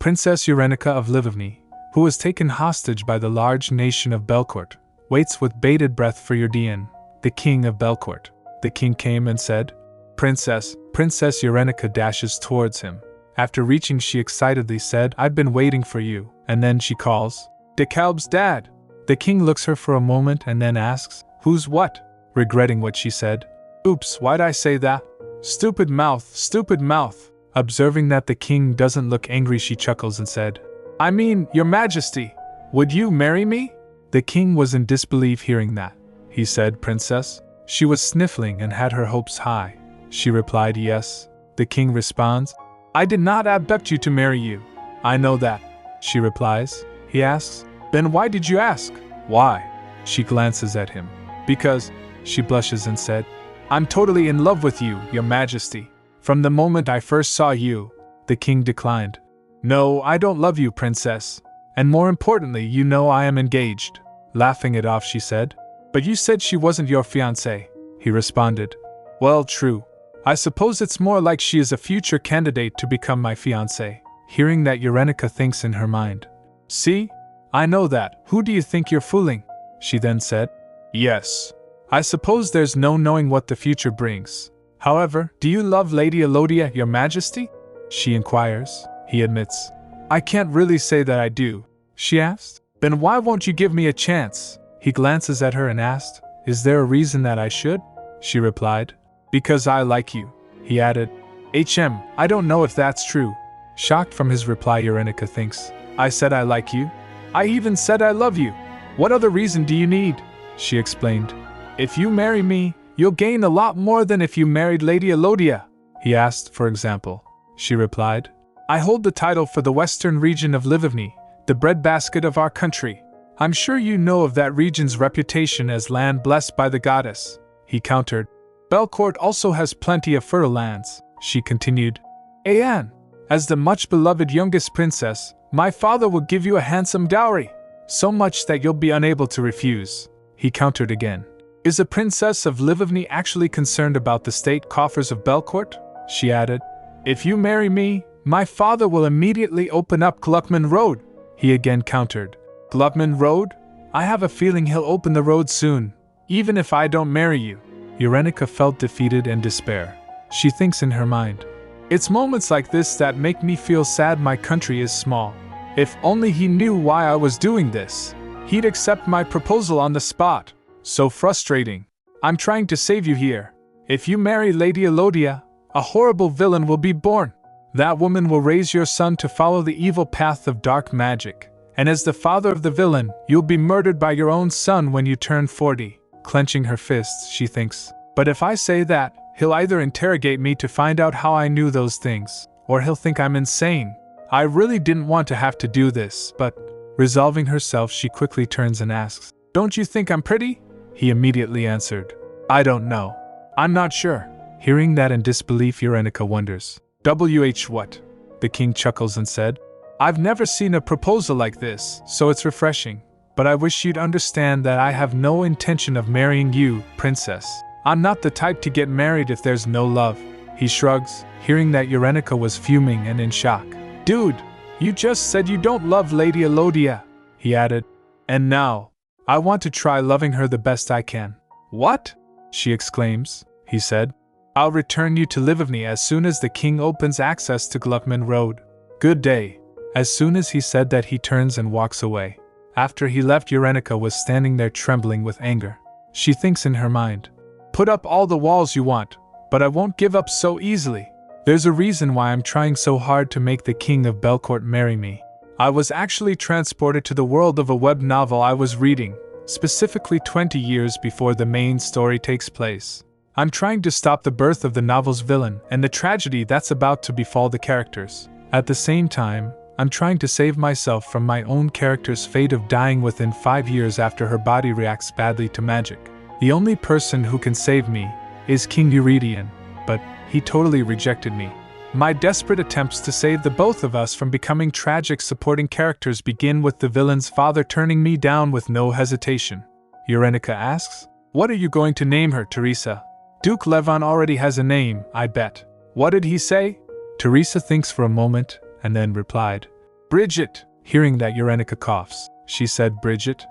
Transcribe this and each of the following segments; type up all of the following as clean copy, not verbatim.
Princess Yerenika of Livovny, who was taken hostage by the large nation of Belcourt, waits with bated breath for Euredian, the king of Belcourt. The king came and said, Princess Yerenika dashes towards him. After reaching, she excitedly said, I've been waiting for you, and then she calls, DeKalb's dad. The king looks her for a moment and then asks, Who's what? Regretting what she said. Oops, why'd I say that? Stupid mouth, stupid mouth. Observing that the king doesn't look angry, she chuckles and said, I mean, your majesty, would you marry me? The king was in disbelief hearing that. He said, Princess. She was sniffling and had her hopes high. She replied, Yes. The king responds, I did not abduct you to marry you. I know that. She replies. He asks, Then why did you ask? Why? She glances at him. Because, she blushes and said, I'm totally in love with you, your majesty. From the moment I first saw you. The king declined. No, I don't love you, princess. And more importantly, you know I am engaged. Laughing it off, she said. But you said she wasn't your fiancé, he responded. Well, true. I suppose it's more like she is a future candidate to become my fiancé. Hearing that, Yerenika thinks in her mind. See? I know that. Who do you think you're fooling? She then said. Yes. I suppose there's no knowing what the future brings. However, do you love Lady Elodia, your majesty? She inquires. He admits. I can't really say that I do. She asked. Then why won't you give me a chance? He glances at her and asked, Is there a reason that I should? She replied. Because I like you. He added. I don't know if that's true. Shocked from his reply, Yerenika thinks. I said I like you? I even said I love you. What other reason do you need? She explained. If you marry me, you'll gain a lot more than if you married Lady Elodia. He asked, for example. She replied. I hold the title for the western region of Livovny, the breadbasket of our country. I'm sure you know of that region's reputation as land blessed by the goddess. He countered. Belcourt also has plenty of fertile lands, she continued. Anne, as the much-beloved youngest princess, my father will give you a handsome dowry, so much that you'll be unable to refuse. He countered again. Is a princess of Livovny actually concerned about the state coffers of Belcourt? She added. If you marry me, my father will immediately open up Gluckman Road. He again countered. Gluckman Road? I have a feeling he'll open the road soon, even if I don't marry you. Yerenika felt defeated and despair. She thinks in her mind. It's moments like this that make me feel sad my country is small. If only he knew why I was doing this. He'd accept my proposal on the spot. So frustrating. I'm trying to save you here. If you marry Lady Elodia, a horrible villain will be born. That woman will raise your son to follow the evil path of dark magic. And as the father of the villain, you'll be murdered by your own son when you turn 40. Clenching her fists, she thinks. But if I say that, he'll either interrogate me to find out how I knew those things, or he'll think I'm insane. I really didn't want to have to do this, but... Resolving herself, she quickly turns and asks, Don't you think I'm pretty? He immediately answered, I don't know. I'm not sure. Hearing that in disbelief, Yerenika wonders. What? The king chuckles and said, I've never seen a proposal like this, so it's refreshing. But I wish you'd understand that I have no intention of marrying you, princess. I'm not the type to get married if there's no love. He shrugs, hearing that Yerenika was fuming and in shock. Dude, you just said you don't love Lady Elodia, he added. And now, I want to try loving her the best I can. What? She exclaims, he said. I'll return you to Livovny as soon as the king opens access to Gluckman Road. Good day. As soon as he said that, he turns and walks away. After he left, Yerenika was standing there trembling with anger. She thinks in her mind, Put up all the walls you want, but I won't give up so easily. There's a reason why I'm trying so hard to make the king of Belcourt marry me. I was actually transported to the world of a web novel I was reading, specifically 20 years before the main story takes place. I'm trying to stop the birth of the novel's villain and the tragedy that's about to befall the characters. At the same time, I'm trying to save myself from my own character's fate of dying within 5 years after her body reacts badly to magic. The only person who can save me is King Euredian, but he totally rejected me. My desperate attempts to save the both of us from becoming tragic supporting characters begin with the villain's father turning me down with no hesitation. Yerenika asks, What are you going to name her, Teresa? Duke Levon already has a name, I bet. What did he say? Teresa thinks for a moment, and then replied, Brigitte! Hearing that Yerenika coughs, she said, Brigitte?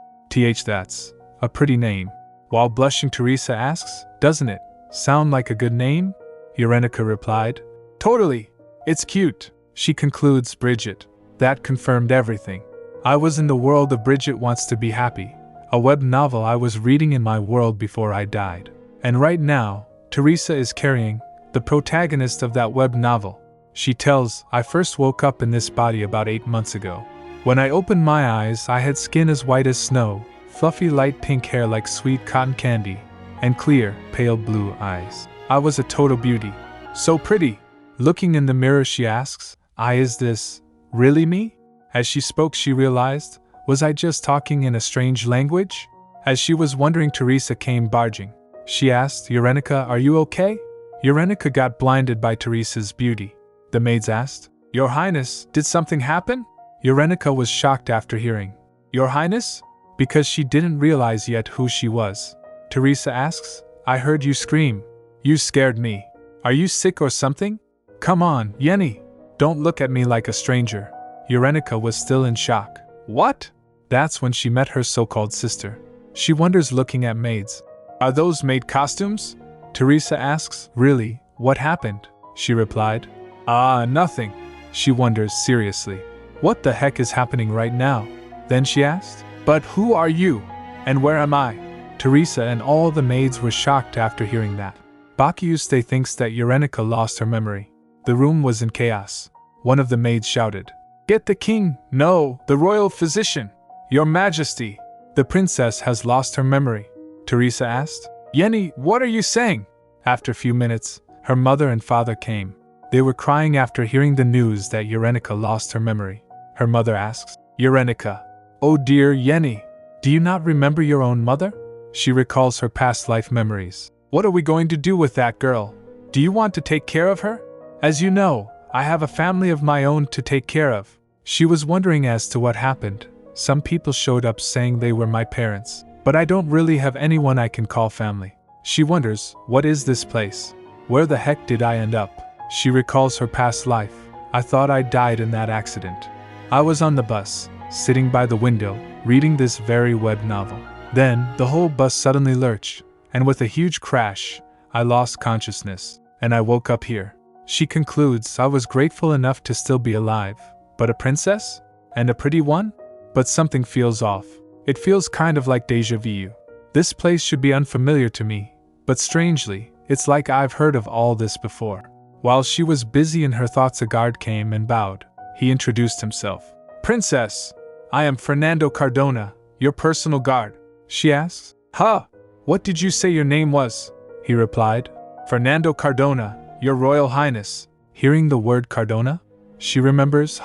That's a pretty name. While blushing, Teresa asks, doesn't it sound like a good name? Yerenika replied, totally. It's cute. She concludes, Brigitte. That confirmed everything. I was in the world of Brigitte Wants to Be Happy, a web novel I was reading in my world before I died. And right now, Teresa is carrying the protagonist of that web novel. She tells, I first woke up in this body about 8 months ago. When I opened my eyes, I had skin as white as snow, fluffy light pink hair like sweet cotton candy, and clear, pale blue eyes. I was a total beauty. So pretty. Looking in the mirror, she asks, is this really me? As she spoke, she realized, was I just talking in a strange language? As she was wondering, Teresa came barging. She asked, Yerenika, are you okay? Yerenika got blinded by Teresa's beauty. The maids asked, Your Highness, did something happen? Yerenika was shocked after hearing, Your Highness? Because she didn't realize yet who she was. Teresa asks, I heard you scream. You scared me. Are you sick or something? Come on, Yenny. Don't look at me like a stranger. Yerenika was still in shock. What? That's when she met her so-called sister. She wonders, looking at maids. Are those maid costumes? Teresa asks, Really, what happened? She replied, Nothing. She wonders seriously. What the heck is happening right now? Then she asked, But who are you? And where am I? Teresa and all the maids were shocked after hearing that. Bakiuste thinks that Yerenika lost her memory. The room was in chaos. One of the maids shouted, Get the king! No, the royal physician! Your Majesty! The princess has lost her memory. Teresa asked, Yenny, what are you saying? After a few minutes, her mother and father came. They were crying after hearing the news that Yerenika lost her memory. Her mother asks, Yerenika, oh dear Yenny, do you not remember your own mother? She recalls her past life memories. What are we going to do with that girl? Do you want to take care of her? As you know, I have a family of my own to take care of. She was wondering as to what happened. Some people showed up saying they were my parents, but I don't really have anyone I can call family. She wonders, what is this place? Where the heck did I end up? She recalls her past life. I thought I died in that accident. I was on the bus, sitting by the window, reading this very web novel. Then, the whole bus suddenly lurched, and with a huge crash, I lost consciousness, and I woke up here. She concludes, I was grateful enough to still be alive. But a princess? And a pretty one? But something feels off. It feels kind of like déjà vu. This place should be unfamiliar to me, but strangely, it's like I've heard of all this before. While she was busy in her thoughts, a guard came and bowed. He introduced himself. Princess, I am Fernando Cardona, your personal guard. She asks, Huh? What did you say your name was? He replied, Fernando Cardona, your Royal Highness. Hearing the word Cardona, she remembers,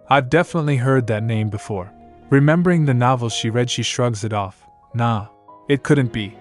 I've definitely heard that name before. Remembering the novel she read, she shrugs it off. Nah, it couldn't be.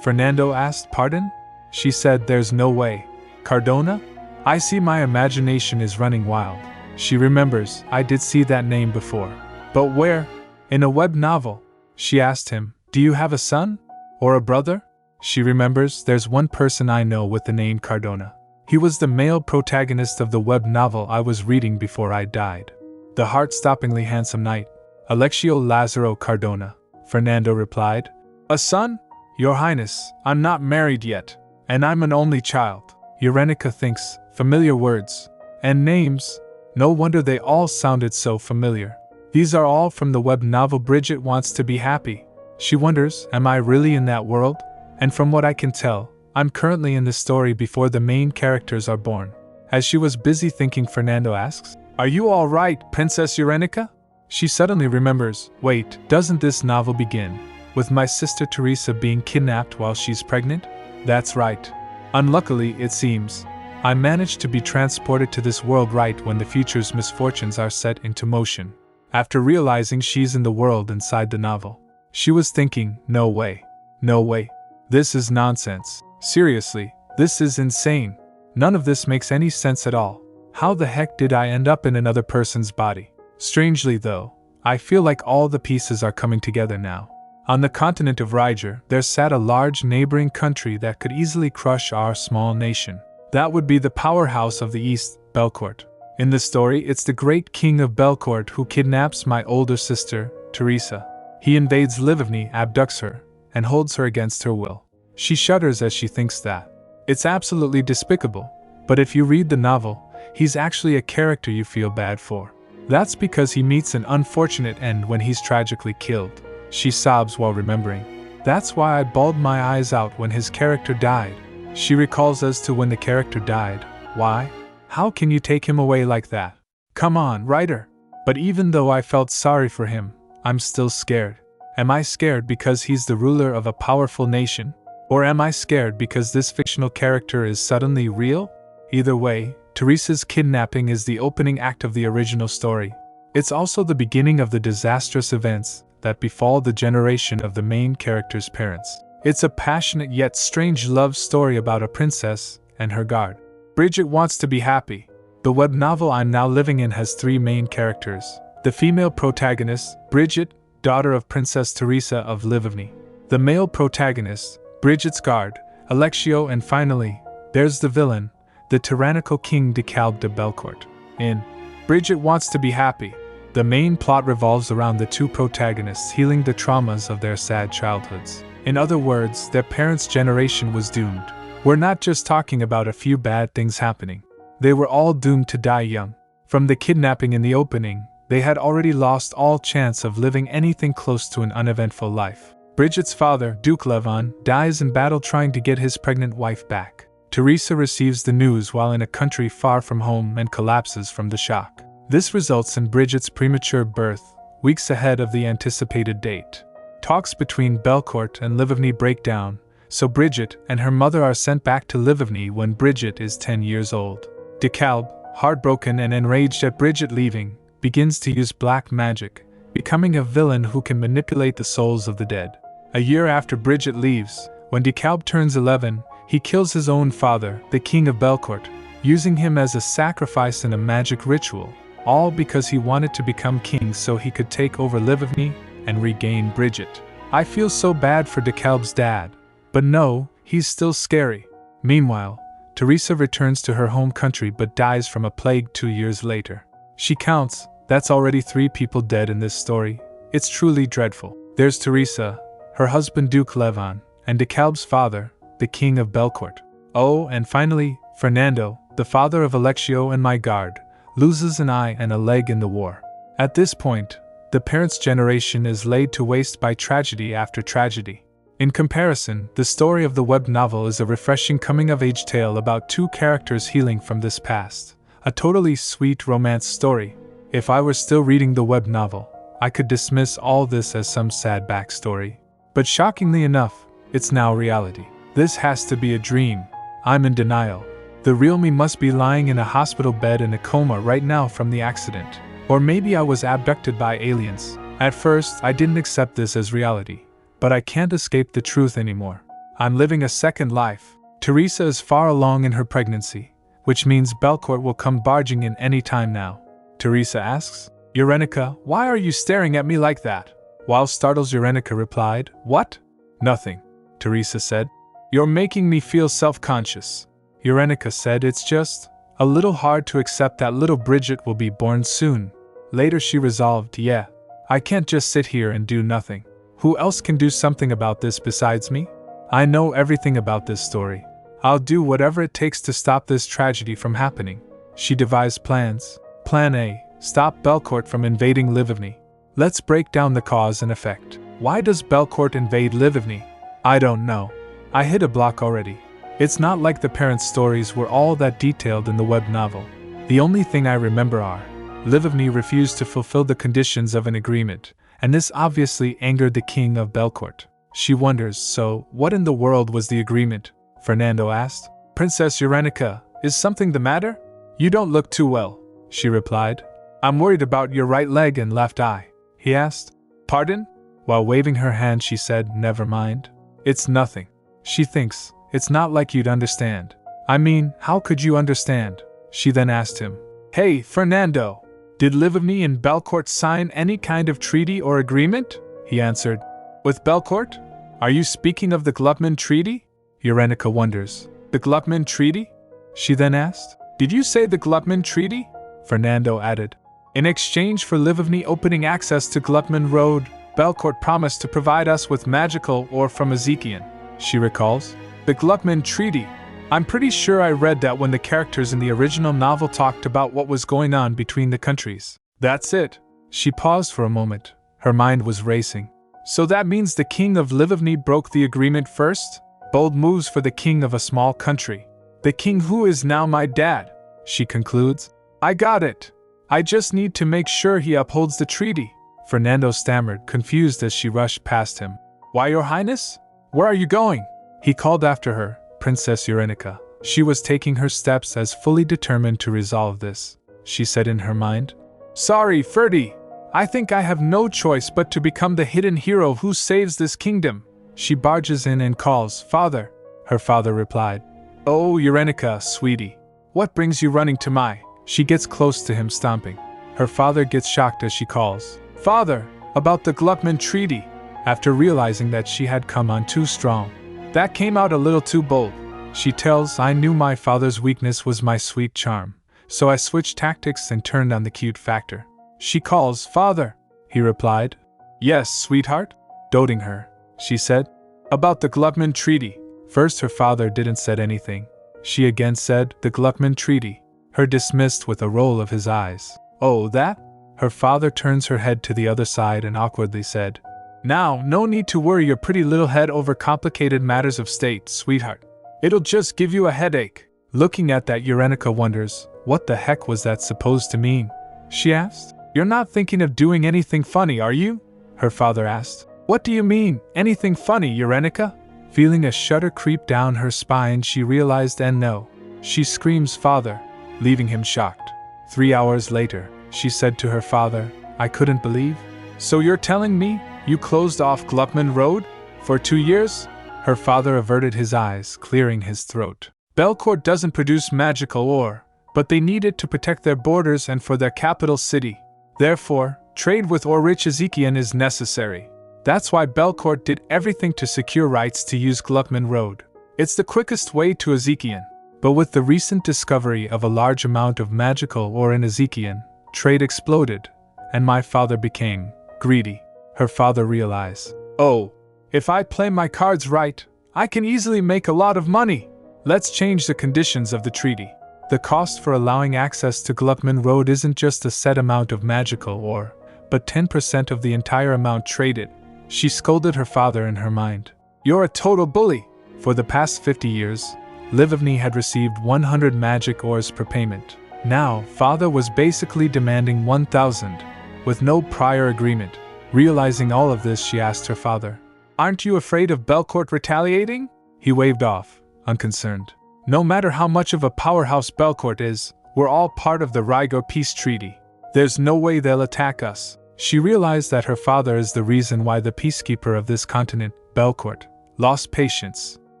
Fernando asked, Pardon? She said, There's no way. Cardona? I see my imagination is running wild. She remembers, I did see that name before. But where? In a web novel. She asked him, Do you have a son? Or a brother? She remembers, there's one person I know with the name Cardona. He was the male protagonist of the web novel I was reading before I died. The heart-stoppingly handsome knight, Alexio Lazaro Cardona. Fernando replied, A son? Your Highness, I'm not married yet, and I'm an only child. Yerenika thinks, familiar words. And names. No wonder they all sounded so familiar. These are all from the web novel Brigitte Wants to Be Happy. She wonders, am I really in that world? And from what I can tell, I'm currently in the story before the main characters are born. As she was busy thinking, Fernando asks, Are you all right, Princess Yerenika? She suddenly remembers, wait, doesn't this novel begin with my sister Teresa being kidnapped while she's pregnant? That's right. Unluckily, it seems, I managed to be transported to this world right when the future's misfortunes are set into motion. After realizing she's in the world inside the novel, she was thinking, no way. No way. This is nonsense. Seriously, this is insane. None of this makes any sense at all. How the heck did I end up in another person's body? Strangely though, I feel like all the pieces are coming together now. On the continent of Ryger, there sat a large neighboring country that could easily crush our small nation. That would be the powerhouse of the East, Belcourt. In the story, it's the great king of Belcourt who kidnaps my older sister, Teresa. He invades Livevny, abducts her, and holds her against her will. She shudders as she thinks that. It's absolutely despicable, but if you read the novel, he's actually a character you feel bad for. That's because he meets an unfortunate end when he's tragically killed. She sobs while remembering. That's why I bawled my eyes out when his character died. She recalls as to when the character died. Why? How can you take him away like that? Come on, writer! But even though I felt sorry for him, I'm still scared. Am I scared because he's the ruler of a powerful nation? Or am I scared because this fictional character is suddenly real? Either way, Teresa's kidnapping is the opening act of the original story. It's also the beginning of the disastrous events that befall the generation of the main character's parents. It's a passionate yet strange love story about a princess and her guard. Brigitte Wants to be happy. The web novel I'm now living in has 3 main characters. The female protagonist, Brigitte, daughter of Princess Teresa of Livevny. The male protagonist, Brigitte's guard, Alexio, and finally, there's the villain, the tyrannical King DeKalb de Belcourt. In Brigitte Wants to be happy, the main plot revolves around the 2 protagonists healing the traumas of their sad childhoods. In other words, their parents' generation was doomed. We're not just talking about a few bad things happening. They were all doomed to die young. From the kidnapping in the opening, they had already lost all chance of living anything close to an uneventful life. Brigitte's father, Duke Levon, dies in battle trying to get his pregnant wife back. Teresa receives the news while in a country far from home and collapses from the shock. This results in Brigitte's premature birth, weeks ahead of the anticipated date. Talks between Belcourt and Livevny break down, so Brigitte and her mother are sent back to Livevny when Brigitte is 10 years old. DeKalb, heartbroken and enraged at Brigitte leaving, begins to use black magic, becoming a villain who can manipulate the souls of the dead. A year after Brigitte leaves, when DeKalb turns 11, he kills his own father, the king of Belcourt, using him as a sacrifice in a magic ritual, all because he wanted to become king so he could take over Livevny and regain Brigitte. I feel so bad for DeKalb's dad. But no, he's still scary. Meanwhile, Teresa returns to her home country but dies from a plague 2 years later. She counts, that's already 3 people dead in this story. It's truly dreadful. There's Teresa, her husband Duke Levon, and DeKalb's father, the king of Belcourt. Oh, and finally, Fernando, the father of Alexio and my guard, loses an eye and a leg in the war. At this point, the parents' generation is laid to waste by tragedy after tragedy. In comparison, the story of the web novel is a refreshing coming-of-age tale about 2 characters healing from this past. A totally sweet romance story. If I were still reading the web novel, I could dismiss all this as some sad backstory. But shockingly enough, it's now reality. This has to be a dream. I'm in denial. The real me must be lying in a hospital bed in a coma right now from the accident. Or maybe I was abducted by aliens. At first, I didn't accept this as reality. But I can't escape the truth anymore. I'm living a second life. Teresa is far along in her pregnancy, which means Belcourt will come barging in any time now. Teresa asks, Yerenika, why are you staring at me like that? While startled, Yerenika replied, What? Nothing, Teresa said. You're making me feel self-conscious. Yerenika said, It's just a little hard to accept that little Brigitte will be born soon. Later she resolved, Yeah, I can't just sit here and do nothing. Who else can do something about this besides me? I know everything about this story. I'll do whatever it takes to stop this tragedy from happening. She devised plans. Plan A, stop Belcourt from invading Livevny. Let's break down the cause and effect. Why does Belcourt invade Livevny? I don't know. I hit a block already. It's not like the parents' stories were all that detailed in the web novel. The only thing I remember are, Livevny refused to fulfill the conditions of an agreement, and this obviously angered the king of Belcourt. She wonders, so, what in the world was the agreement? Fernando asked. Princess Yerenika, is something the matter? You don't look too well, she replied. I'm worried about your right leg and left eye, he asked. Pardon? While waving her hand she said, Never mind. It's nothing. She thinks, it's not like you'd understand. I mean, how could you understand? She then asked him. Hey, Fernando! Did Livevny and Belcourt sign any kind of treaty or agreement? He answered. With Belcourt? Are you speaking of the Glupman Treaty? Yerenika wonders. The Glupman Treaty? She then asked. Did you say the Glupman Treaty? Fernando added. In exchange for Livovny opening access to Gluckman Road, Belcourt promised to provide us with magical ore from Ezekiel, she recalls. The Gluckman Treaty. I'm pretty sure I read that when the characters in the original novel talked about what was going on between the countries. That's it. She paused for a moment. Her mind was racing. So that means the king of Livovny broke the agreement first? Bold moves for the king of a small country. The king who is now my dad, she concludes. I got it. I just need to make sure he upholds the treaty. Fernando stammered, confused as she rushed past him. Why, Your Highness? Where are you going? He called after her, Princess Yerenika. She was taking her steps as fully determined to resolve this. She said in her mind. Sorry, Ferdy. I think I have no choice but to become the hidden hero who saves this kingdom. She barges in and calls, Father. Her father replied. Oh, Yerenika, sweetie. What brings you running to my? She gets close to him, stomping. Her father gets shocked as she calls. Father, about the Gluckman Treaty. After realizing that she had come on too strong. That came out a little too bold. She tells, I knew my father's weakness was my sweet charm, so I switched tactics and turned on the cute factor. She calls, Father. He replied. Yes, sweetheart? Doting her. She said. About the Gluckman Treaty. First her father didn't said anything. She again said, the Gluckman Treaty. Her dismissed with a roll of his eyes. Oh, that? Her father turns her head to the other side and awkwardly said, Now, no need to worry your pretty little head over complicated matters of state, sweetheart. It'll just give you a headache. Looking at that, Yerenika wonders, what the heck was that supposed to mean? She asked. You're not thinking of doing anything funny, are you? Her father asked. What do you mean, anything funny, Yerenika? Feeling a shudder creep down her spine, she realized and no. She screams, Father, leaving him shocked. 3 hours later, she said to her father, I couldn't believe. So you're telling me you closed off Gluckman Road? For 2 years? Her father averted his eyes, clearing his throat. Belcourt doesn't produce magical ore, but they need it to protect their borders and for their capital city. Therefore, trade with ore-rich Ezekiel is necessary. That's why Belcourt did everything to secure rights to use Gluckman Road. It's the quickest way to Ezekiel. But with the recent discovery of a large amount of magical ore in Ezekiel, trade exploded, and my father became greedy. Her father realized, oh, if I play my cards right, I can easily make a lot of money. Let's change the conditions of the treaty. The cost for allowing access to Gluckman Road isn't just a set amount of magical ore, but 10% of the entire amount traded. She scolded her father in her mind. You're a total bully. For the past 50 years, Livovny had received 100 magic ores per payment. Now, father was basically demanding 1,000, with no prior agreement. Realizing all of this, she asked her father, Aren't you afraid of Belcourt retaliating? He waved off, unconcerned. No matter how much of a powerhouse Belcourt is, we're all part of the Rigor Peace Treaty. There's no way they'll attack us. She realized that her father is the reason why the peacekeeper of this continent, Belcourt, lost patience.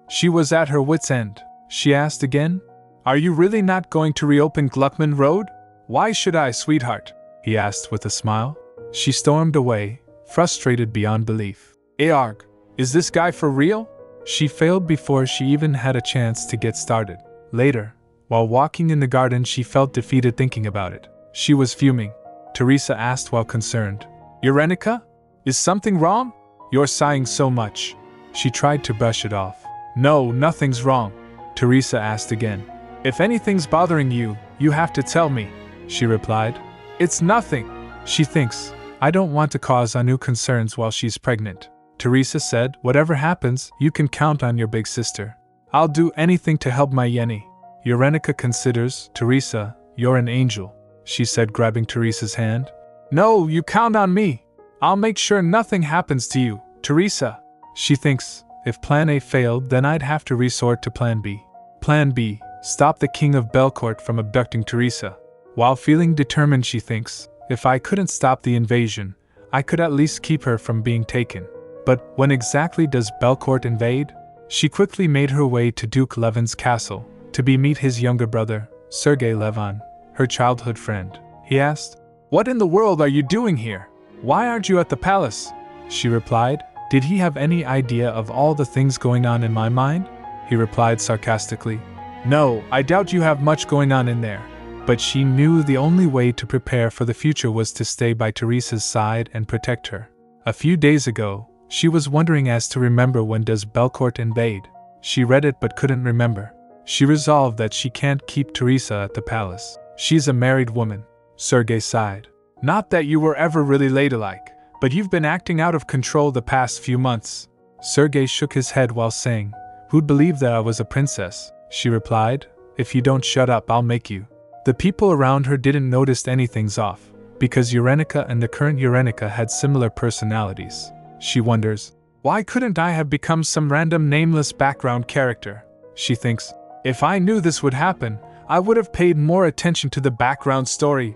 She was at her wit's end. She asked again, Are you really not going to reopen Gluckman Road? Why should I, sweetheart? He asked with a smile. She stormed away, frustrated beyond belief. Arg, is this guy for real? She failed before she even had a chance to get started. Later, while walking in the garden, she felt defeated thinking about it. She was fuming. Teresa asked while concerned, Yerenika? Is something wrong? You're sighing so much. She tried to brush it off. No, nothing's wrong. Teresa asked again. If anything's bothering you, you have to tell me, she replied. It's nothing. She thinks, I don't want to cause Anu concerns while she's pregnant. Teresa said, Whatever happens, you can count on your big sister. I'll do anything to help my Yenny. Yerenika considers, Teresa, you're an angel, she said, grabbing Teresa's hand. No, you count on me. I'll make sure nothing happens to you, Teresa. She thinks, if Plan A failed, then I'd have to resort to Plan B. Plan B, stop the king of Belcourt from abducting Teresa. While feeling determined, she thinks, if I couldn't stop the invasion, I could at least keep her from being taken. But when exactly does Belcourt invade? She quickly made her way to Duke Levin's castle, to meet his younger brother, Sergei Levin, her childhood friend. He asked, What in the world are you doing here? Why aren't you at the palace? She replied, Did he have any idea of all the things going on in my mind? He replied sarcastically, No, I doubt you have much going on in there. but she knew the only way to prepare for the future was to stay by Teresa's side and protect her. A few days ago, she was wondering as to remember when does Belcourt invade. She read it but couldn't remember. She resolved that she can't keep Teresa at the palace. She's a married woman. Sergei sighed. Not that you were ever really ladylike, but you've been acting out of control the past few months. Sergei shook his head while saying, Who'd believe that I was a princess? She replied, If you don't shut up, I'll make you. The people around her didn't notice anything's off, because Yerenika and the current Yerenika had similar personalities. She wonders, why couldn't I have become some random nameless background character? She thinks, if I knew this would happen, I would have paid more attention to the background story.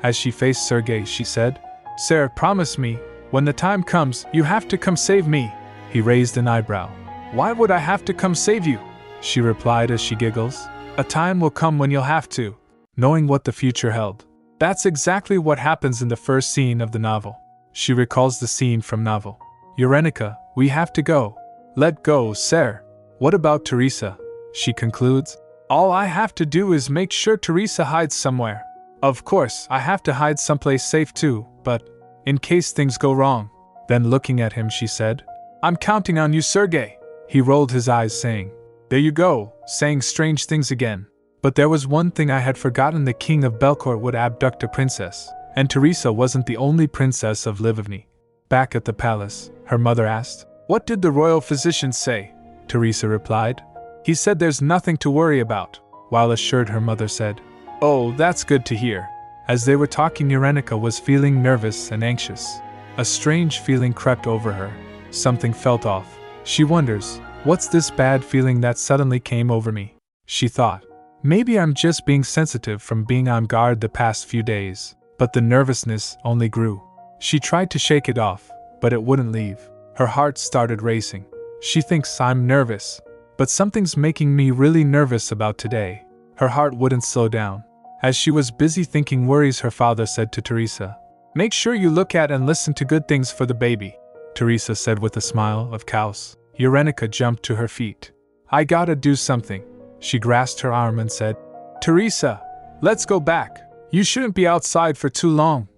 As she faced Sergei, she said, Sir, promise me, when the time comes, you have to come save me. He raised an eyebrow. Why would I have to come save you? She replied as she giggles. A time will come when you'll have to, knowing what the future held. That's exactly what happens in the first scene of the novel. She recalls the scene from novel. Yerenika, we have to go. Let go, sir. What about Teresa? She concludes. All I have to do is make sure Teresa hides somewhere. Of course, I have to hide someplace safe too, but in case things go wrong. Then looking at him, she said, I'm counting on you, Sergei. He rolled his eyes, saying, There you go, saying strange things again. But there was one thing I had forgotten: the king of Belcourt would abduct a princess, and Teresa wasn't the only princess of Livovny. Back at the palace, her mother asked, What did the royal physician say? Teresa replied, He said there's nothing to worry about, while assured her mother said, Oh, that's good to hear. As they were talking, Yerenika was feeling nervous and anxious. A strange feeling crept over her. Something felt off. She wonders, what's this bad feeling that suddenly came over me? She thought, maybe I'm just being sensitive from being on guard the past few days. But the nervousness only grew. She tried to shake it off, but it wouldn't leave. Her heart started racing. She thinks I'm nervous, but something's making me really nervous about today. Her heart wouldn't slow down. As she was busy thinking worries, her father said to Teresa, Make sure you look at and listen to good things for the baby. Teresa said with a smile of chaos. Yerenika jumped to her feet. I gotta do something. She grasped her arm and said, Teresa, let's go back. You shouldn't be outside for too long.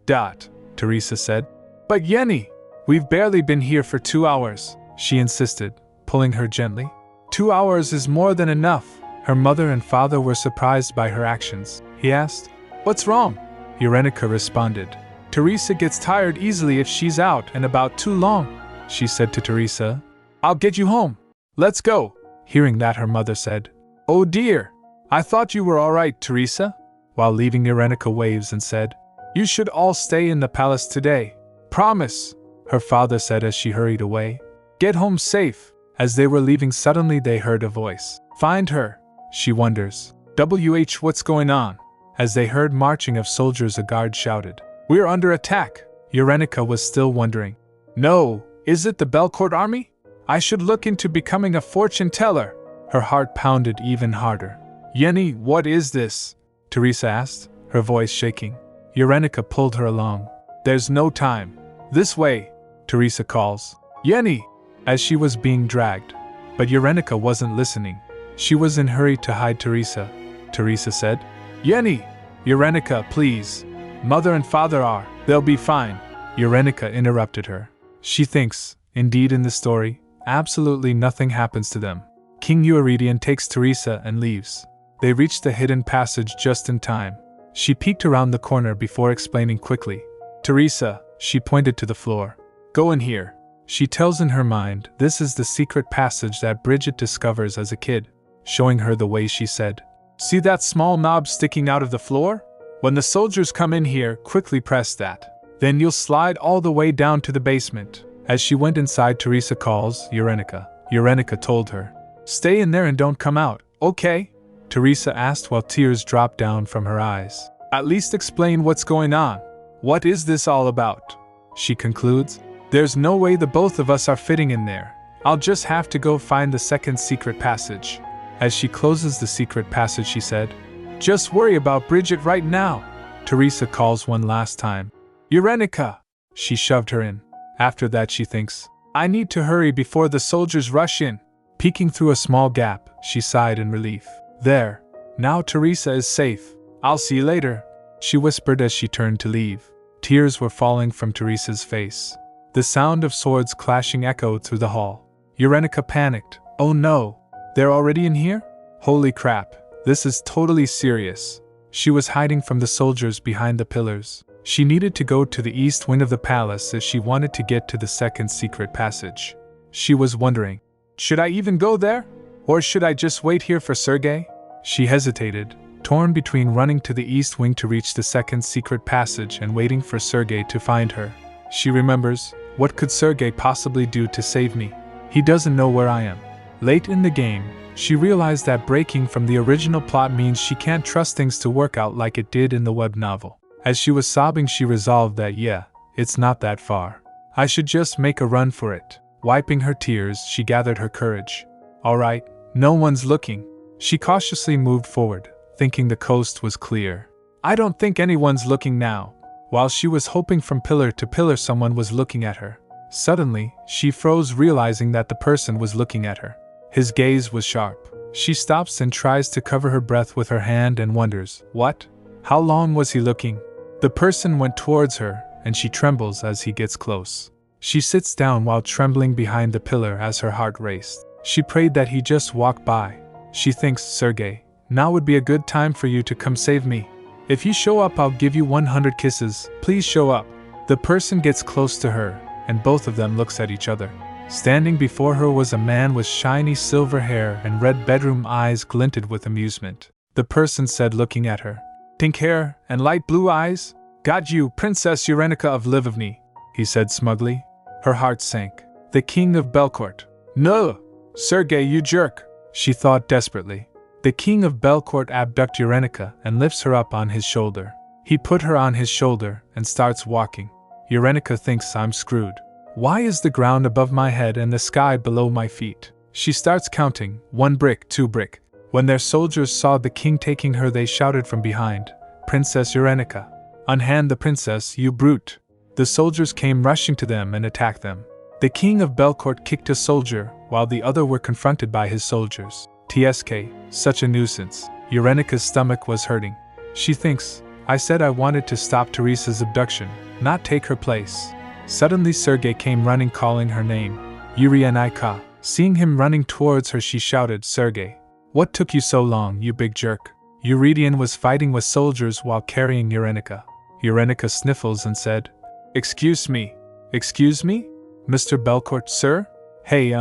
Teresa said. But Yenny, we've barely been here for 2 hours, she insisted, pulling her gently. 2 hours is more than enough. Her mother and father were surprised by her actions. He asked, What's wrong? Yerenika responded, Teresa gets tired easily if she's out and about too long. She said to Teresa, I'll get you home. Let's go. Hearing that, her mother said, Oh dear, I thought you were all right, Teresa. While leaving, Yerenika waves and said, You should all stay in the palace today. Promise, her father said as she hurried away. Get home safe. As they were leaving, suddenly they heard a voice. Find her, she wonders. What's going on? As they heard marching of soldiers, a guard shouted, We're under attack. Yerenika was still wondering. No, is it the Belcourt army? I should look into becoming a fortune teller. Her heart pounded even harder. Yenny, what is this? Teresa asked, her voice shaking. Yerenika pulled her along. There's no time. This way, Teresa calls. Yenny! As she was being dragged. But Yerenika wasn't listening. She was in a hurry to hide Teresa. Teresa said, Yenny! Yerenika, please. Mother and father are. They'll be fine. Yerenika interrupted her. She thinks, indeed in the story, absolutely nothing happens to them. King Euredian takes Teresa and leaves. They reach the hidden passage just in time. She peeked around the corner before explaining quickly. Teresa, she pointed to the floor. Go in here. She tells in her mind this is the secret passage that Brigitte discovers as a kid, showing her the way. She said, See that small knob sticking out of the floor? When the soldiers come in here, quickly press that. Then you'll slide all the way down to the basement. As she went inside, Teresa calls Yerenika. Yerenika told her, Stay in there and don't come out, okay? Teresa asked while tears dropped down from her eyes. At least explain what's going on. What is this all about? She concludes. There's no way the both of us are fitting in there. I'll just have to go find the second secret passage. As she closes the secret passage, she said, Just worry about Brigitte right now. Teresa calls one last time. Yerenika! She shoved her in. After that, she thinks, I need to hurry before the soldiers rush in. Peeking through a small gap, she sighed in relief. There. Now Teresa is safe. I'll see you later, she whispered as she turned to leave. Tears were falling from Teresa's face. The sound of swords clashing echoed through the hall. Yerenika panicked. Oh no! They're already in here? Holy crap, this is totally serious. She was hiding from the soldiers behind the pillars. She needed to go to the east wing of the palace if she wanted to get to the second secret passage. She was wondering, should I even go there? Or should I just wait here for Sergei? She hesitated, torn between running to the east wing to reach the second secret passage and waiting for Sergei to find her. She remembers, what could Sergei possibly do to save me? He doesn't know where I am. Late in the game, she realized that breaking from the original plot means she can't trust things to work out like it did in the web novel. As she was sobbing, she resolved that it's not that far. I should just make a run for it. Wiping her tears, she gathered her courage. Alright, no one's looking. She cautiously moved forward, thinking the coast was clear. I don't think anyone's looking now. While she was hoping from pillar to pillar someone was looking at her. Suddenly, she froze, realizing that the person was looking at her. His gaze was sharp. She stops and tries to cover her breath with her hand and wonders, what? How long was he looking? The person went towards her, and she trembles as he gets close. She sits down while trembling behind the pillar as her heart raced. She prayed that he just walk by. She thinks, Sergei, now would be a good time for you to come save me. If you show up, I'll give you 100 kisses. Please show up. The person gets close to her, and both of them looks at each other. Standing before her was a man with shiny silver hair and red bedroom eyes glinted with amusement. The person said, looking at her, pink hair and light blue eyes? Got you, Princess Yerenika of Livovny, he said smugly. Her heart sank. The king of Belcourt. No! Sergei, you jerk, she thought desperately. The king of Belcourt abducts Yerenika and lifts her up on his shoulder. He put her on his shoulder and starts walking. Yerenika thinks, I'm screwed. Why is the ground above my head and the sky below my feet? She starts counting, 1 brick, 2 brick. When their soldiers saw the king taking her, they shouted from behind, Princess Yerenika, unhand the princess, you brute. The soldiers came rushing to them and attacked them. The king of Belcourt kicked a soldier, while the other were confronted by his soldiers. TSK, such a nuisance. Yerenika's stomach was hurting. She thinks, I said I wanted to stop Teresa's abduction, not take her place. Suddenly Sergei came running, calling her name. Euredian. Seeing him running towards her, she shouted, Sergei, what took you so long, you big jerk? Euredian was fighting with soldiers while carrying Yerenika. Yerenika sniffles and said, Excuse me? Mr. Belcourt, sir? Hey,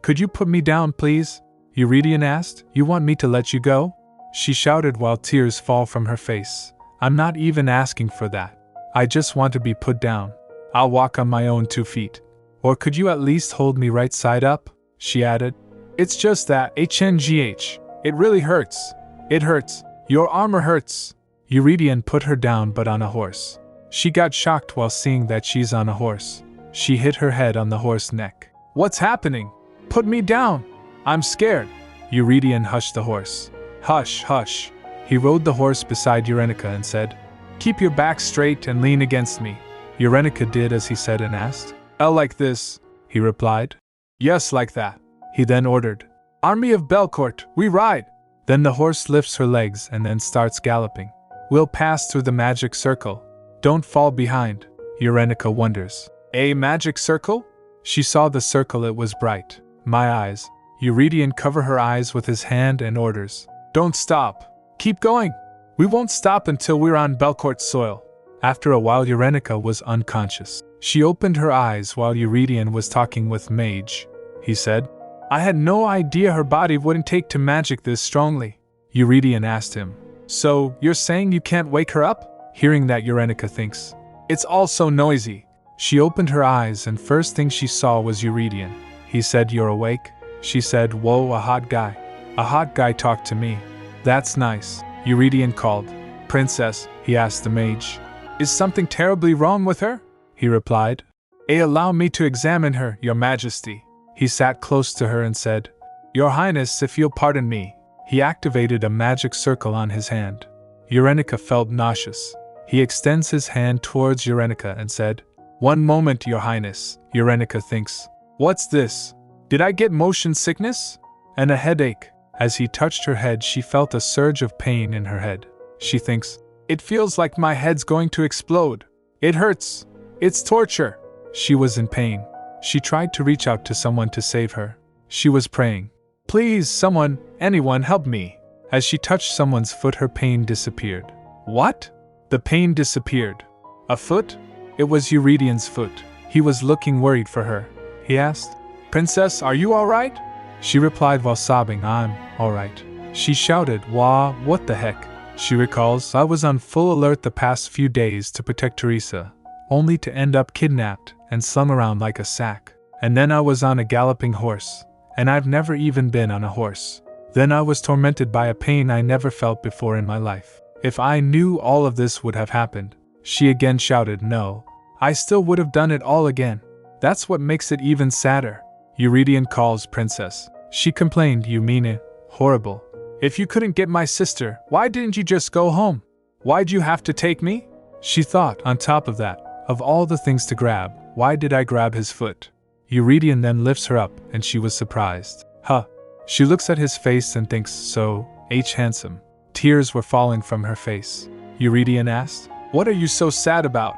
could you put me down, please? Euredian asked. You want me to let you go? She shouted while tears fall from her face. I'm not even asking for that. I just want to be put down. I'll walk on my own 2 feet. Or could you at least hold me right side up? She added. It's just that, HNGH. It really hurts. It hurts. Your armor hurts. Euredian put her down, but on a horse. She got shocked while seeing that she's on a horse. She hit her head on the horse's neck. What's happening? Put me down. I'm scared. Euredian hushed the horse. Hush, hush. He rode the horse beside Yerenika and said, Keep your back straight and lean against me. Yerenika did as he said and asked. Like this, he replied. Yes, like that. He then ordered. Army of Belcourt, we ride. Then the horse lifts her legs and then starts galloping. We'll pass through the magic circle. Don't fall behind. Yerenika wonders. A magic circle? She saw the circle, it was bright. My eyes. Euredian cover her eyes with his hand and orders. Don't stop. Keep going. We won't stop until we're on Belcourt soil. After a while Yerenika was unconscious. She opened her eyes while Euredian was talking with Mage. He said, I had no idea her body wouldn't take to magic this strongly. Euredian asked him, So, you're saying you can't wake her up? Hearing that, Yerenika thinks, It's all so noisy. She opened her eyes and first thing she saw was Euredian. He said, You're awake? She said, Whoa, a hot guy. A hot guy talked to me. That's nice. Euredian called. Princess, he asked the mage. Is something terribly wrong with her? He replied. Allow me to examine her, your majesty. He sat close to her and said, Your highness, if you'll pardon me. He activated a magic circle on his hand. Yerenika felt nauseous. He extends his hand towards Yerenika and said, One moment, your highness. Yerenika thinks, What's this? Did I get motion sickness? And a headache. As he touched her head, she felt a surge of pain in her head. she thinks. It feels like my head's going to explode. It hurts. It's torture. She was in pain. She tried to reach out to someone to save her. She was praying. Please, someone, anyone, help me. As she touched someone's foot, her pain disappeared. What? The pain disappeared. A foot? It was Euredian's foot. He was looking worried for her. He asked, Princess, are you alright? She replied while sobbing, I'm alright. She shouted, Wah, what the heck? She recalls, I was on full alert the past few days to protect Teresa, only to end up kidnapped and slung around like a sack. And then I was on a galloping horse, and I've never even been on a horse. Then I was tormented by a pain I never felt before in my life. If I knew all of this would have happened, she again shouted, no, I still would have done it all again. That's what makes it even sadder. Euredian calls, Princess. She complained, you mean it? Horrible. If you couldn't get my sister, why didn't you just go home? Why'd you have to take me? She thought, on top of that, of all the things to grab, why did I grab his foot? Euredian then lifts her up, and she was surprised. Huh. She looks at his face and thinks, so, handsome. Tears were falling from her face. Euredian asked, what are you so sad about?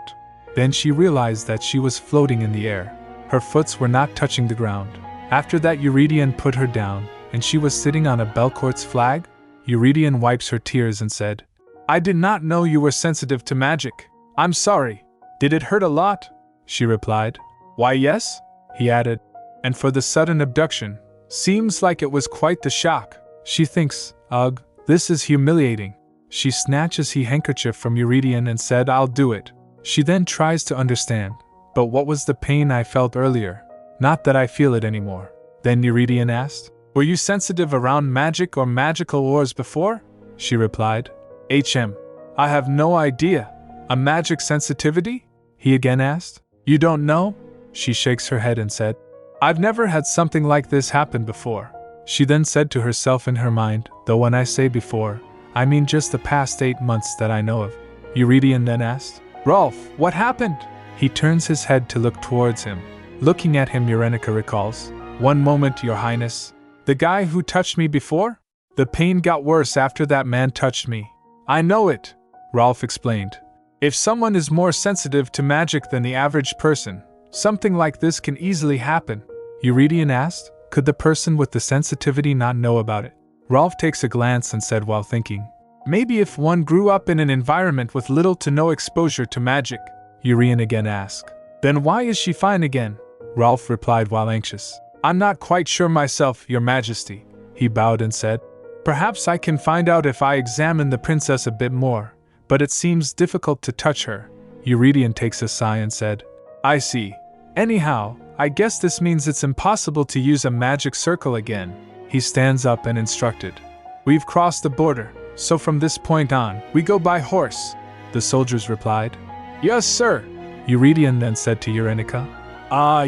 Then she realized that she was floating in the air. Her foots were not touching the ground. After that, Euredian put her down, and she was sitting on a Belcourt's flag. Euredian wipes her tears and said, I did not know you were sensitive to magic. I'm sorry. Did it hurt a lot? She replied. Why yes, he added. And for the sudden abduction, seems like it was quite the shock. She thinks, ugh, this is humiliating. She snatches his handkerchief from Euredian and said, I'll do it. She then tries to understand. But what was the pain I felt earlier? Not that I feel it anymore. Then Euredian asked, were you sensitive around magic or magical wars before? She replied, I have no idea. A magic sensitivity? He again asked. You don't know? She shakes her head and said, I've never had something like this happen before. She then said to herself in her mind, though when I say before, I mean just the past 8 months that I know of. Euredian then asked, Rolf, what happened? He turns his head to look towards him. Looking at him, Yerenika recalls, one moment, Your Highness. The guy who touched me before? The pain got worse after that man touched me. I know it, Rolf explained. If someone is more sensitive to magic than the average person, something like this can easily happen. Euredian asked, could the person with the sensitivity not know about it? Rolf takes a glance and said while thinking, maybe if one grew up in an environment with little to no exposure to magic. Euredian again asked, then why is she fine again? Rolf replied while anxious, I'm not quite sure myself, Your Majesty. He bowed and said, perhaps I can find out if I examine the princess a bit more, but it seems difficult to touch her. Euredian takes a sigh and said, I see. Anyhow, I guess this means it's impossible to use a magic circle again. He stands up and instructed, we've crossed the border, so from this point on, we go by horse. The soldiers replied, yes, sir. Euredian then said to Yerenika,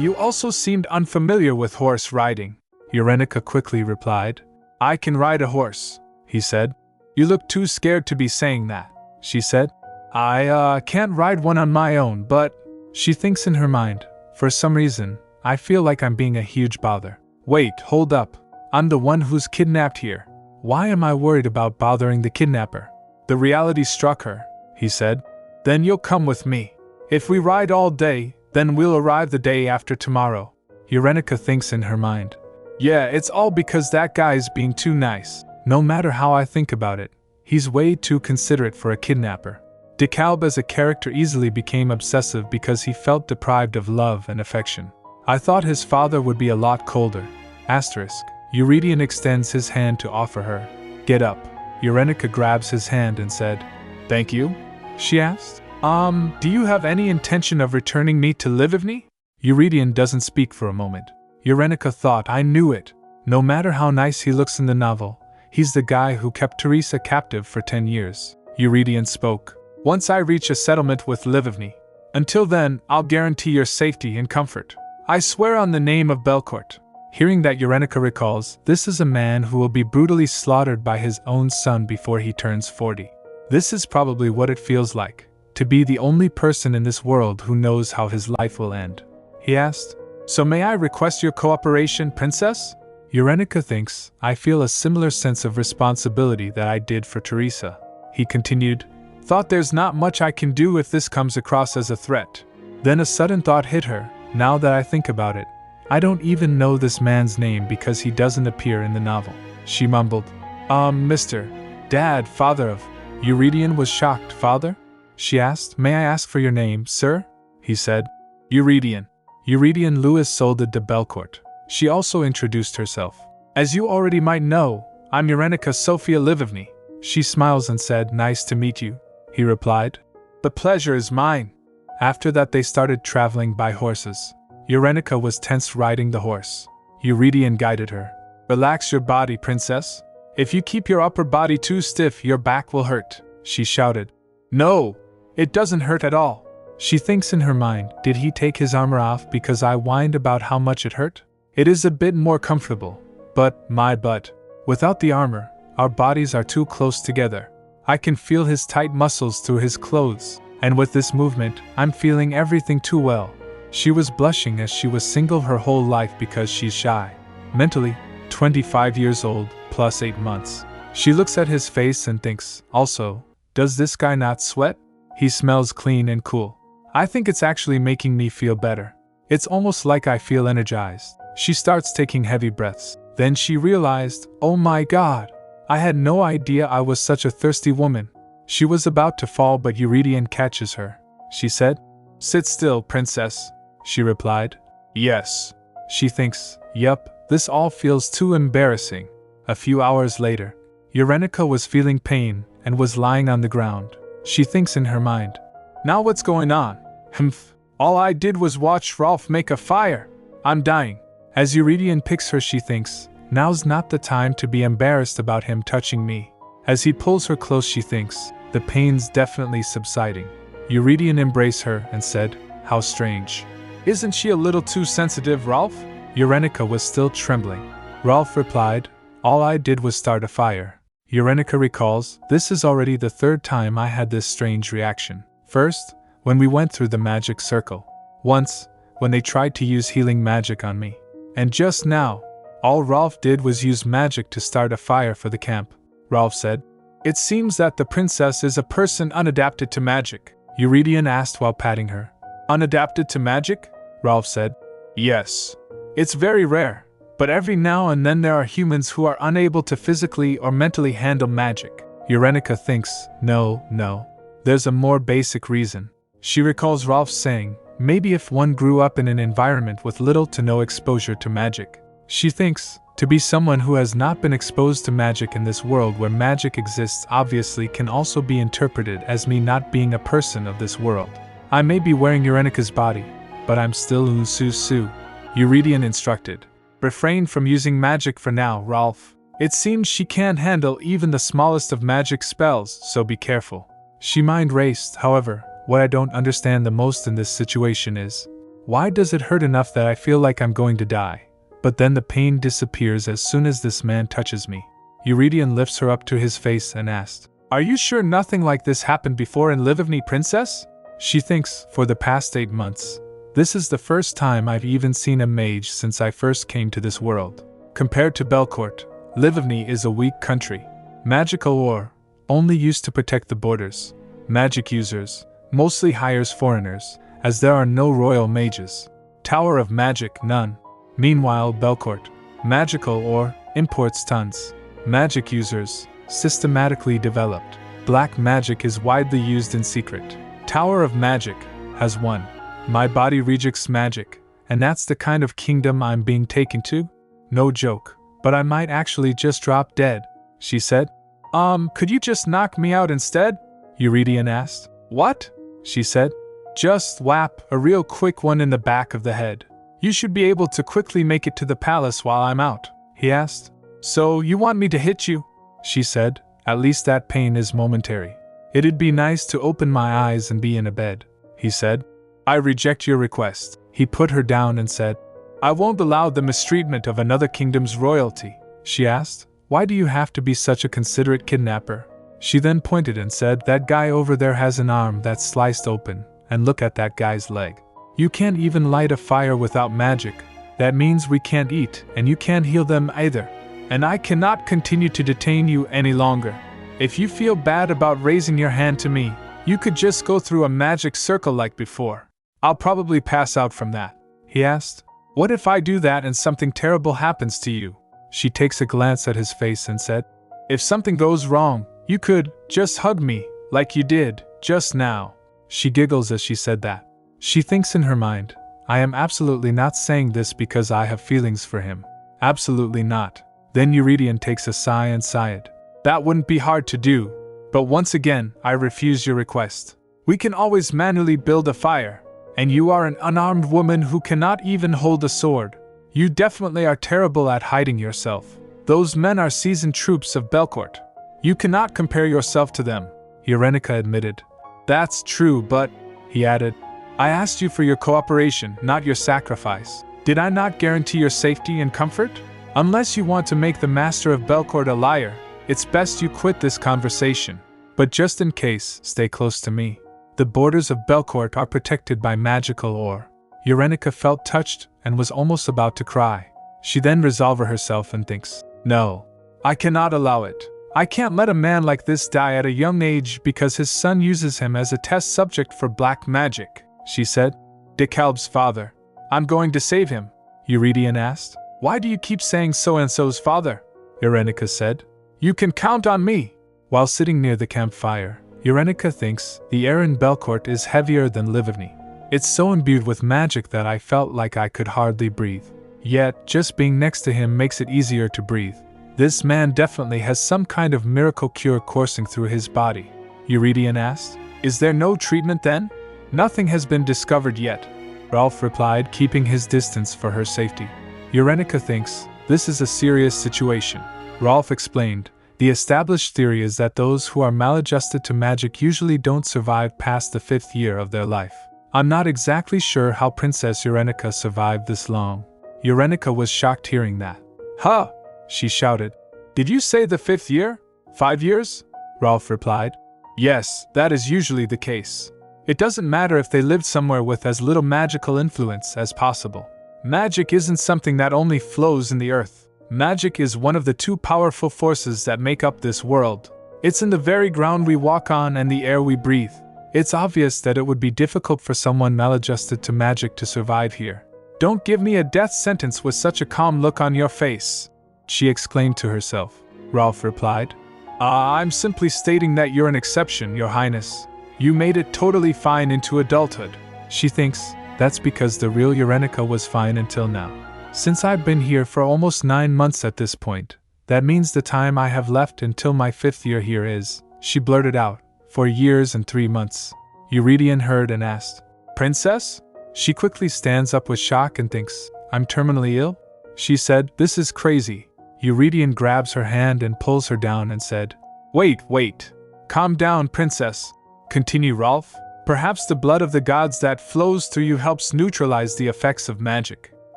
you also seemed unfamiliar with horse riding. Yerenika quickly replied, I can ride a horse, he said. You look too scared to be saying that, she said. I can't ride one on my own, but, she thinks in her mind, for some reason, I feel like I'm being a huge bother. Wait, hold up. I'm the one who's kidnapped here. Why am I worried about bothering the kidnapper? The reality struck her, he said. Then you'll come with me. If we ride all day, then we'll arrive the day after tomorrow. Yerenika thinks in her mind. Yeah, it's all because that guy's being too nice. No matter how I think about it, he's way too considerate for a kidnapper. DeKalb as a character easily became obsessive because he felt deprived of love and affection. I thought his father would be a lot colder. Asterisk. Euredian extends his hand to offer her. Get up. Yerenika grabs his hand and said, thank you? She asked. Do you have any intention of returning me to Livivny? Euredian doesn't speak for a moment. Yerenika thought, I knew it. No matter how nice he looks in the novel, he's the guy who kept Teresa captive for 10 years. Euredian spoke. Once I reach a settlement with Livivny. Until then, I'll guarantee your safety and comfort. I swear on the name of Belcourt. Hearing that, Yerenika recalls, this is a man who will be brutally slaughtered by his own son before he turns 40. This is probably what it feels like, to be the only person in this world who knows how his life will end. He asked, so may I request your cooperation, princess? Yerenika thinks, I feel a similar sense of responsibility that I did for Teresa. he continued. Thought there's not much I can do if this comes across as a threat. Then a sudden thought hit her. Now that I think about it, I don't even know this man's name because he doesn't appear in the novel. She mumbled. Mr. Dad, father of Euredian was shocked. Father? She asked. May I ask for your name, sir? He said. Euredian. Euredian Louis Soldat de Belcourt. She also introduced herself. As you already might know, I'm Yerenika Sophia Livovny. She smiles and said, Nice to meet you. He replied. The pleasure is mine. After that they started traveling by horses. Yerenika was tense riding the horse. Euredian guided her. Relax your body, princess. If you keep your upper body too stiff, your back will hurt, she shouted. No, it doesn't hurt at all. She thinks in her mind, did he take his armor off because I whined about how much it hurt? It is a bit more comfortable. But, my butt, without the armor, our bodies are too close together. I can feel his tight muscles through his clothes, and with this movement, I'm feeling everything too well. She was blushing as she was single her whole life because she's shy. Mentally, 25 years old, plus 8 months. She looks at his face and thinks, also, does this guy not sweat? He smells clean and cool. I think it's actually making me feel better. It's almost like I feel energized. She starts taking heavy breaths. Then she realized, oh my god, I had no idea I was such a thirsty woman. She was about to fall but Euredian catches her. She said, Sit still, princess. She replied, Yes. She thinks, Yup, this all feels too embarrassing. A few hours later, Yerenika was feeling pain and was lying on the ground. She thinks in her mind, Now what's going on? Humph, all I did was watch Rolf make a fire. I'm dying. As Euredian picks her she thinks, now's not the time to be embarrassed about him touching me. As he pulls her close she thinks, the pain's definitely subsiding. Euredian embraced her and said, How strange. Isn't she a little too sensitive, Rolf? Yerenika was still trembling. Rolf replied, All I did was start a fire. Yerenika recalls, This is already the third time I had this strange reaction. First, when we went through the magic circle. Once, when they tried to use healing magic on me. And just now, all Rolf did was use magic to start a fire for the camp. Rolf said, It seems that the princess is a person unadapted to magic. Euredian asked while patting her. Unadapted to magic? Rolf said. Yes. It's very rare, but every now and then there are humans who are unable to physically or mentally handle magic. Yerenika thinks, No. There's a more basic reason. She recalls Rolf saying, Maybe if one grew up in an environment with little to no exposure to magic. She thinks, to be someone who has not been exposed to magic in this world where magic exists obviously can also be interpreted as me not being a person of this world. I may be wearing Yerenika's body, but I'm still Ususu. Euredian instructed. Refrain from using magic for now, Rolf. It seems she can't handle even the smallest of magic spells, so be careful. She mind raced, however. What I don't understand the most in this situation is, why does it hurt enough that I feel like I'm going to die? But then the pain disappears as soon as this man touches me. Euredian lifts her up to his face and asked, Are you sure nothing like this happened before in Livovny, princess? She thinks, for the past 8 months. This is the first time I've even seen a mage since I first came to this world. Compared to Belcourt, Livovny is a weak country. Magical or only used to protect the borders. Magic users mostly hires foreigners, as there are no royal mages. Tower of Magic, none. Meanwhile, Belcourt, magical or imports tons. Magic users, systematically developed. Black magic is widely used in secret. Tower of Magic, has one. My body rejects magic, and that's the kind of kingdom I'm being taken to? No joke, but I might actually just drop dead, she said. Could you just knock me out instead? Euredian asked. What? She said. Just whap a real quick one in the back of the head. You should be able to quickly make it to the palace while I'm out, he asked. So you want me to hit you? She said. At least that pain is momentary. It'd be nice to open my eyes and be in a bed, he said. I reject your request. He put her down and said, I won't allow the mistreatment of another kingdom's royalty. She asked, Why do you have to be such a considerate kidnapper? She then pointed and said, That guy over there has an arm that's sliced open, and look at that guy's leg. You can't even light a fire without magic. That means we can't eat, and you can't heal them either. And I cannot continue to detain you any longer. If you feel bad about raising your hand to me, you could just go through a magic circle like before. I'll probably pass out from that, he asked. What if I do that and something terrible happens to you? She takes a glance at his face and said, if something goes wrong, you could just hug me, like you did just now. She giggles as she said that. She thinks in her mind, I am absolutely not saying this because I have feelings for him. Absolutely not. Then Euredian takes a sigh and sighed. That wouldn't be hard to do. But once again, I refuse your request. We can always manually build a fire. And you are an unarmed woman who cannot even hold a sword. You definitely are terrible at hiding yourself. Those men are seasoned troops of Belcourt. You cannot compare yourself to them, Yerenika admitted. That's true, but, he added, I asked you for your cooperation, not your sacrifice. Did I not guarantee your safety and comfort? Unless you want to make the master of Belcourt a liar, it's best you quit this conversation. But just in case, stay close to me. The borders of Belcourt are protected by magical ore. Yerenika felt touched and was almost about to cry. She then resolves herself and thinks, no, I cannot allow it. I can't let a man like this die at a young age because his son uses him as a test subject for black magic, she said. DeKalb's father. I'm going to save him, Euredian asked. Why do you keep saying so-and-so's father? Yerenika said. You can count on me. While sitting near the campfire, Yerenika thinks the air in Belcourt is heavier than Livigny. It's so imbued with magic that I felt like I could hardly breathe. Yet, just being next to him makes it easier to breathe. This man definitely has some kind of miracle cure coursing through his body. Euredian asked. Is there no treatment then? Nothing has been discovered yet, Ralph replied, keeping his distance for her safety. Yerenika thinks this is a serious situation. Ralph explained. The established theory is that those who are maladjusted to magic usually don't survive past the 5th year of their life. I'm not exactly sure how Princess Yerenika survived this long. Yerenika was shocked hearing that. Huh! She shouted. Did you say the 5th year? 5 years? Ralph replied. Yes, that is usually the case. It doesn't matter if they lived somewhere with as little magical influence as possible. Magic isn't something that only flows in the earth. Magic is one of the 2 powerful forces that make up this world. It's in the very ground we walk on and the air we breathe. It's obvious that it would be difficult for someone maladjusted to magic to survive here. Don't give me a death sentence with such a calm look on your face, she exclaimed to herself. Ralph replied. I'm simply stating that you're an exception, Your Highness. You made it totally fine into adulthood. She thinks that's because the real Yerenika was fine until now. Since I've been here for almost 9 months at this point, that means the time I have left until my 5th year here is, she blurted out, 4 years and 3 months. Euredian heard and asked, Princess? She quickly stands up with shock and thinks, I'm terminally ill? She said, this is crazy. Euredian grabs her hand and pulls her down and said, Wait. Calm down, Princess. Continue, Ralph. Perhaps the blood of the gods that flows through you helps neutralize the effects of magic.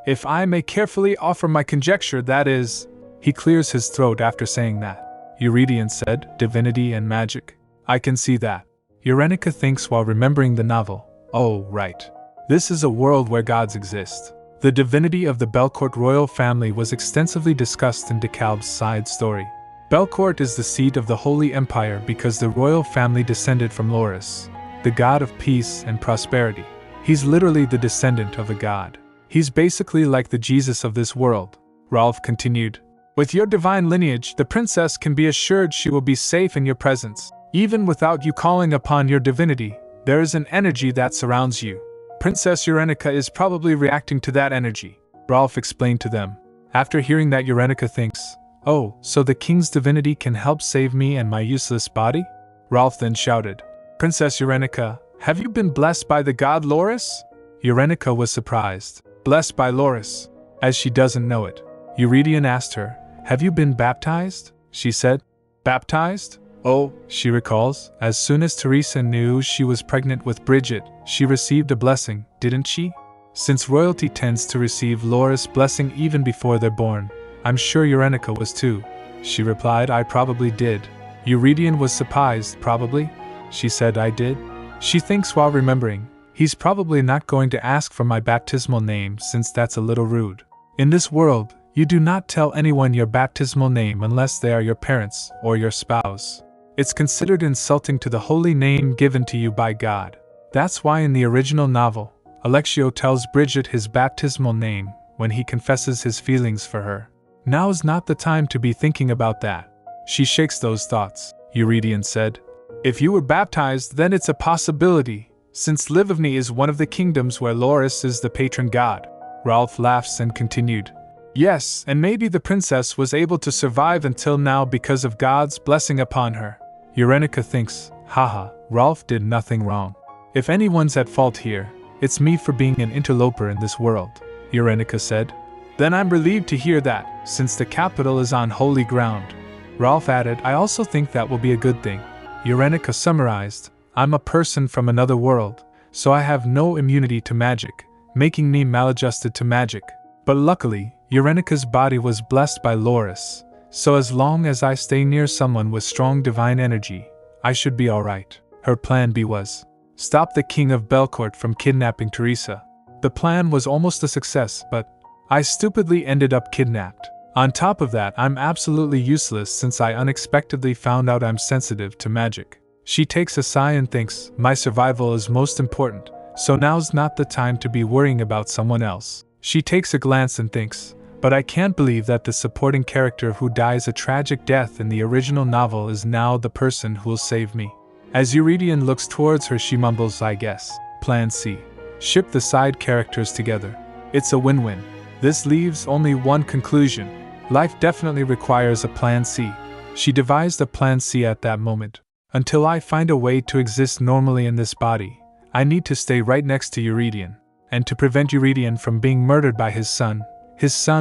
If I may carefully offer my conjecture, that is... He clears his throat after saying that. Euredian said, divinity and magic. I can see that. Yerenika thinks while remembering the novel. Oh, right. This is a world where gods exist. The divinity of the Belcourt royal family was extensively discussed in DeKalb's side story. Belcourt is the seat of the Holy Empire because the royal family descended from Loris, the god of peace and prosperity. He's literally the descendant of a god. He's basically like the Jesus of this world, Ralph continued. With your divine lineage, the princess can be assured she will be safe in your presence. Even without you calling upon your divinity, there is an energy that surrounds you. Princess Yerenika is probably reacting to that energy, Ralph explained to them. After hearing that, Yerenika thinks, oh, so the king's divinity can help save me and my useless body? Ralph then shouted, Princess Yerenika, have you been blessed by the god Loris? Yerenika was surprised. Blessed by Loris, as she doesn't know it. Euredian asked her, have you been baptized? She said, baptized? Oh, she recalls, as soon as Teresa knew she was pregnant with Brigitte, she received a blessing, didn't she? Since royalty tends to receive Loris' blessing even before they're born, I'm sure Yerenika was too. She replied, I probably did. Euredian was surprised, probably? She said, I did. She thinks while remembering, he's probably not going to ask for my baptismal name since that's a little rude. In this world, you do not tell anyone your baptismal name unless they are your parents or your spouse. It's considered insulting to the holy name given to you by God. That's why in the original novel, Alexio tells Brigitte his baptismal name when he confesses his feelings for her. Now's not the time to be thinking about that. She shakes those thoughts, Euredian said. If you were baptized, then it's a possibility, since Livovny is one of the kingdoms where Loris is the patron god. Ralph laughs and continued. Yes, and maybe the princess was able to survive until now because of God's blessing upon her. Yerenika thinks, haha, Ralph did nothing wrong. If anyone's at fault here, it's me for being an interloper in this world, Yerenika said. Then I'm relieved to hear that, since the capital is on holy ground. Ralph added, I also think that will be a good thing. Yerenika summarized, I'm a person from another world, so I have no immunity to magic, making me maladjusted to magic. But luckily, Yerenika's body was blessed by Loris, so as long as I stay near someone with strong divine energy, I should be alright. Her plan B was stop the king of Belcourt from kidnapping Teresa. The plan was almost a success, but I stupidly ended up kidnapped. On top of that, I'm absolutely useless since I unexpectedly found out I'm sensitive to magic. She takes a sigh and thinks, my survival is most important, so now's not the time to be worrying about someone else. She takes a glance and thinks, but I can't believe that the supporting character who dies a tragic death in the original novel is now the person who'll save me. As Euredian looks towards her, she mumbles, I guess. Plan C. Ship the side characters together. It's a win-win. This leaves only one conclusion. Life definitely requires a plan C. She devised a plan C at that moment. Until I find a way to exist normally in this body, I need to stay right next to Euredian. And to prevent Euredian from being murdered by his son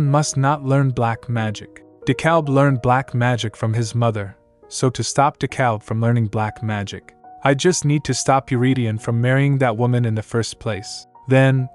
must not learn black magic. DeKalb learned black magic from his mother, so to stop DeKalb from learning black magic, I just need to stop Euredian from marrying that woman in the first place. Then,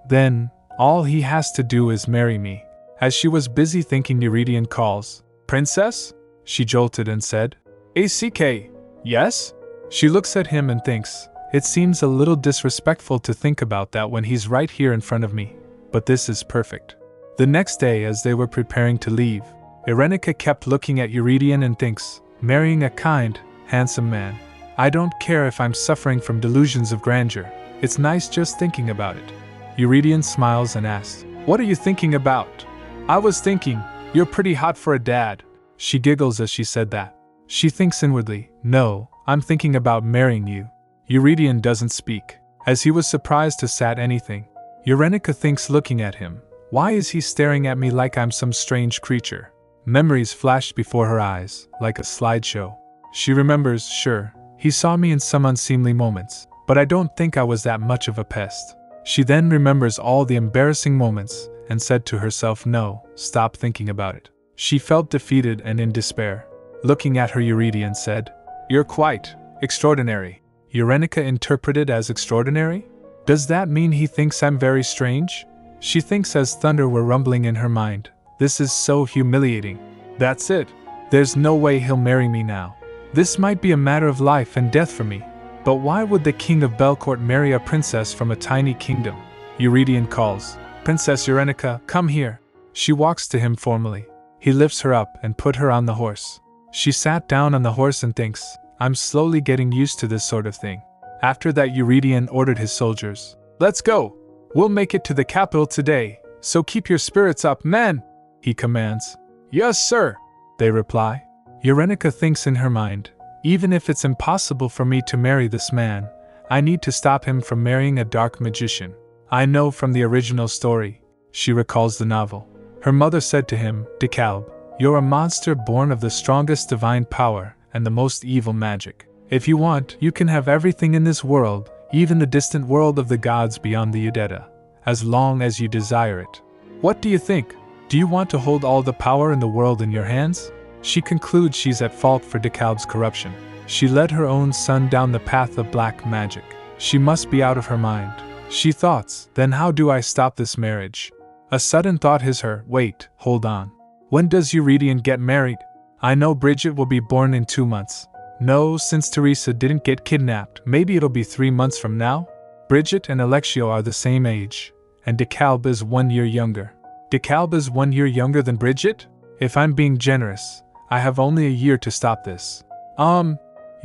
all he has to do is marry me. As she was busy thinking, Euredian calls, Princess? She jolted and said, ACK, yes? She looks at him and thinks, it seems a little disrespectful to think about that when he's right here in front of me, but this is perfect. The next day, as they were preparing to leave, Yerenika kept looking at Euredian and thinks, marrying a kind, handsome man. I don't care if I'm suffering from delusions of grandeur. It's nice just thinking about it. Euredian smiles and asks, what are you thinking about? I was thinking, you're pretty hot for a dad. She giggles as she said that. She thinks inwardly, no, I'm thinking about marrying you. Euredian doesn't speak, as he was surprised to say anything. Yerenika thinks, looking at him, why is he staring at me like I'm some strange creature? Memories flashed before her eyes, like a slideshow. She remembers, sure, he saw me in some unseemly moments, but I don't think I was that much of a pest. She then remembers all the embarrassing moments, and said to herself, no, stop thinking about it. She felt defeated and in despair. Looking at her, Euredian said, you're quite extraordinary. Yerenika interpreted as extraordinary? Does that mean he thinks I'm very strange? She thinks as thunder were rumbling in her mind. This is so humiliating. That's it. There's no way he'll marry me now. This might be a matter of life and death for me. But why would the king of Belcourt marry a princess from a tiny kingdom? Euredian calls, Princess Yerenika, come here. She walks to him formally. He lifts her up and put her on the horse. She sat down on the horse and thinks, I'm slowly getting used to this sort of thing. After that, Euredian ordered his soldiers, let's go. We'll make it to the capital today, so keep your spirits up, men, he commands. Yes, sir, they reply. Yerenika thinks in her mind, even if it's impossible for me to marry this man, I need to stop him from marrying a dark magician. I know from the original story, she recalls the novel. Her mother said to him, DeKalb, you're a monster born of the strongest divine power and the most evil magic. If you want, you can have everything in this world, even the distant world of the gods beyond the Udetta, as long as you desire it. What do you think? Do you want to hold all the power in the world in your hands? She concludes she's at fault for DeKalb's corruption. She led her own son down the path of black magic. She must be out of her mind. She thoughts, then how do I stop this marriage? A sudden thought hits her, wait, hold on. When does Euredian get married? I know Brigitte will be born in 2 months. No, since Teresa didn't get kidnapped, maybe it'll be 3 months from now? Brigitte and Alexio are the same age, and DeKalb is 1 year younger. DeKalb is 1 year younger than Brigitte? If I'm being generous, I have only a year to stop this.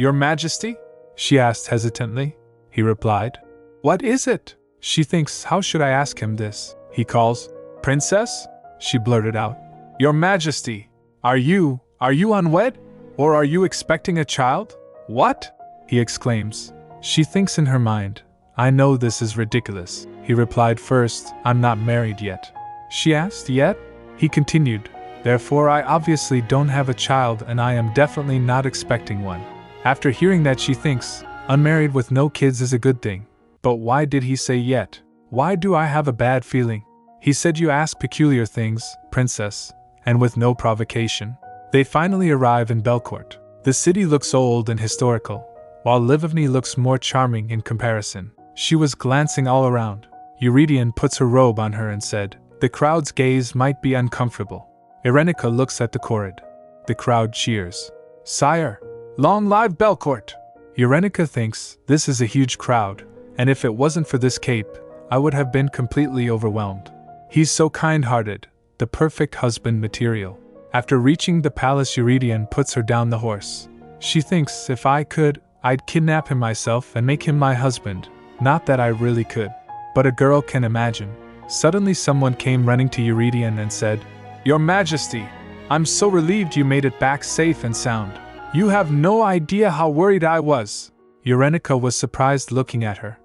Your Majesty? She asked hesitantly. He replied, What is it? She thinks, how should I ask him this? He calls, Princess? She blurted out, Your Majesty, are you unwed? Or are you expecting a child? What? He exclaims. She thinks in her mind, I know this is ridiculous. He replied, First, I'm not married yet. She asked, Yet? He continued, Therefore I obviously don't have a child and I am definitely not expecting one. After hearing that, she thinks, unmarried with no kids is a good thing. But why did he say yet? Why do I have a bad feeling? He said you ask peculiar things, Princess, and with no provocation. They finally arrive in Belcourt. The city looks old and historical, while Livovny looks more charming in comparison. She was glancing all around. Euredian puts her robe on her and said, The crowd's gaze might be uncomfortable. Yerenika looks at the Corrid. The crowd cheers. Sire! Long live Belcourt! Yerenika thinks, this is a huge crowd, and if it wasn't for this cape, I would have been completely overwhelmed. He's so kind-hearted, the perfect husband material. After reaching the palace, Euredian puts her down the horse. She thinks, if I could, I'd kidnap him myself and make him my husband. Not that I really could. But a girl can imagine. Suddenly someone came running to Euredian and said, Your Majesty, I'm so relieved you made it back safe and sound. You have no idea how worried I was. Yerenika was surprised looking at her.